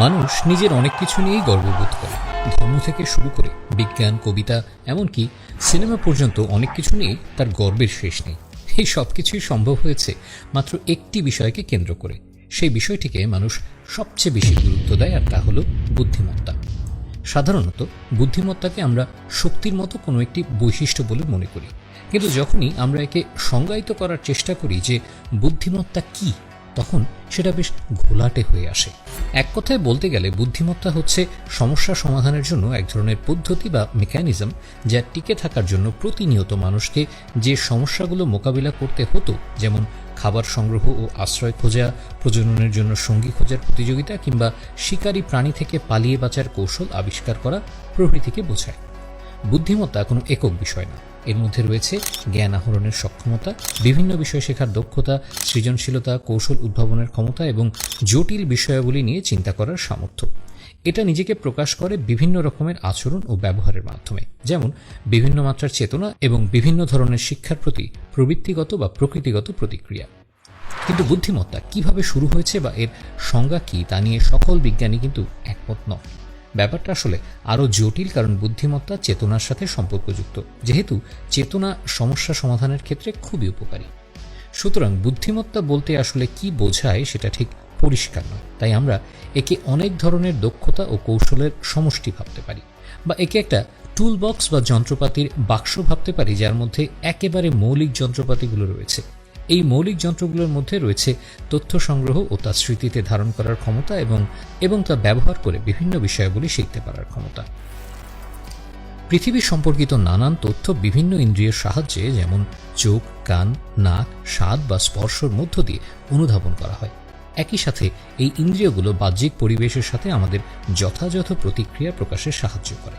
মানুষ নিজের অনেক কিছু নিয়েই গর্ববোধ করে। ধর্ম থেকে শুরু করে বিজ্ঞান, কবিতা, এমনকি সিনেমা পর্যন্ত অনেক কিছু নিয়েই তার গর্বের শেষ নেই। এই সব কিছুই সম্ভব হয়েছে মাত্র একটি বিষয়কে কেন্দ্র করে। সেই বিষয়টিকে মানুষ সবচেয়ে বেশি গুরুত্ব দেয়, আর তা হলো বুদ্ধিমত্তা। সাধারণত বুদ্ধিমত্তাকে আমরা শক্তির মতো কোনো একটি বৈশিষ্ট্য বলে মনে করি, কিন্তু যখনই আমরা একে সংজ্ঞায়িত করার চেষ্টা করি যে বুদ্ধিমত্তা কী, তখন সেটা বেশ ঘোলাটে হয়ে আসে। এক কথায় বলতে গেলে বুদ্ধিমত্তা হচ্ছে সমস্যা সমাধানের জন্য এক ধরনের পদ্ধতি বা মেকানিজম, যা টিকে থাকার জন্য প্রতিনিয়ত মানুষকে যে সমস্যাগুলো মোকাবিলা করতে হতো, যেমন খাবার সংগ্রহ ও আশ্রয় খোঁজা, প্রজননের জন্য সঙ্গী খোঁজার প্রতিযোগিতা, কিংবা শিকারী প্রাণী থেকে পালিয়ে বাঁচার কৌশল আবিষ্কার করা প্রভৃতিকে বোঝায়। বুদ্ধিমত্তা কোনো একক বিষয় না, এর মধ্যে রয়েছে জ্ঞান আহরণের সক্ষমতা, বিভিন্ন বিষয় শেখার দক্ষতা, সৃজনশীলতা, কৌশল উদ্ভাবনের ক্ষমতা এবং জটিল বিষয়াবলী নিয়ে চিন্তা করার সামর্থ্য। এটা নিজেকে প্রকাশ করে বিভিন্ন রকমের আচরণ ও ব্যবহারের মাধ্যমে, যেমন বিভিন্ন মাত্রার চেতনা এবং বিভিন্ন ধরনের শিক্ষার প্রতি প্রবৃত্তিগত বা প্রকৃতিগত প্রতিক্রিয়া। কিন্তু বুদ্ধিমত্তা কিভাবে শুরু হয়েছে বা এর সংজ্ঞা কী, তা নিয়ে সকল বিজ্ঞানী কিন্তু একমত নয়। ব্যাপারটা আসলে আরও জটিল, কারণ বুদ্ধিমত্তা চেতনার সাথে সম্পর্কযুক্ত, যেহেতু চেতনা সমস্যা সমাধানের ক্ষেত্রে খুবই উপকারী। সুতরাং বুদ্ধিমত্তা বলতে আসলে কি বোঝায় সেটা ঠিক পরিষ্কার নয়। তাই আমরা একে অনেক ধরনের দক্ষতা ও কৌশলের সমষ্টি ভাবতে পারি, বা একে একটা টুল বক্স বা যন্ত্রপাতির বাক্স ভাবতে পারি, যার মধ্যে একেবারে মৌলিক যন্ত্রপাতিগুলো রয়েছে। এই মৌলিক যন্ত্রগুলোর মধ্যে রয়েছে তথ্য সংগ্রহ ও তা স্মৃতিতে ধারণ করার ক্ষমতা এবং তা ব্যবহার করে বিভিন্ন বিষয়াবলী শিখতে পারার ক্ষমতা। পৃথিবী সম্পর্কিত নানান তথ্য বিভিন্ন ইন্দ্রিয়ের সাহায্যে, যেমন চোখ, কান, নাক, স্বাদ বা স্পর্শর মধ্য দিয়ে অনুধাবন করা হয়। একই সাথে এই ইন্দ্রিয়গুলো বাহ্যিক পরিবেশের সাথে আমাদের যথাযথ প্রতিক্রিয়া প্রকাশে সাহায্য করে।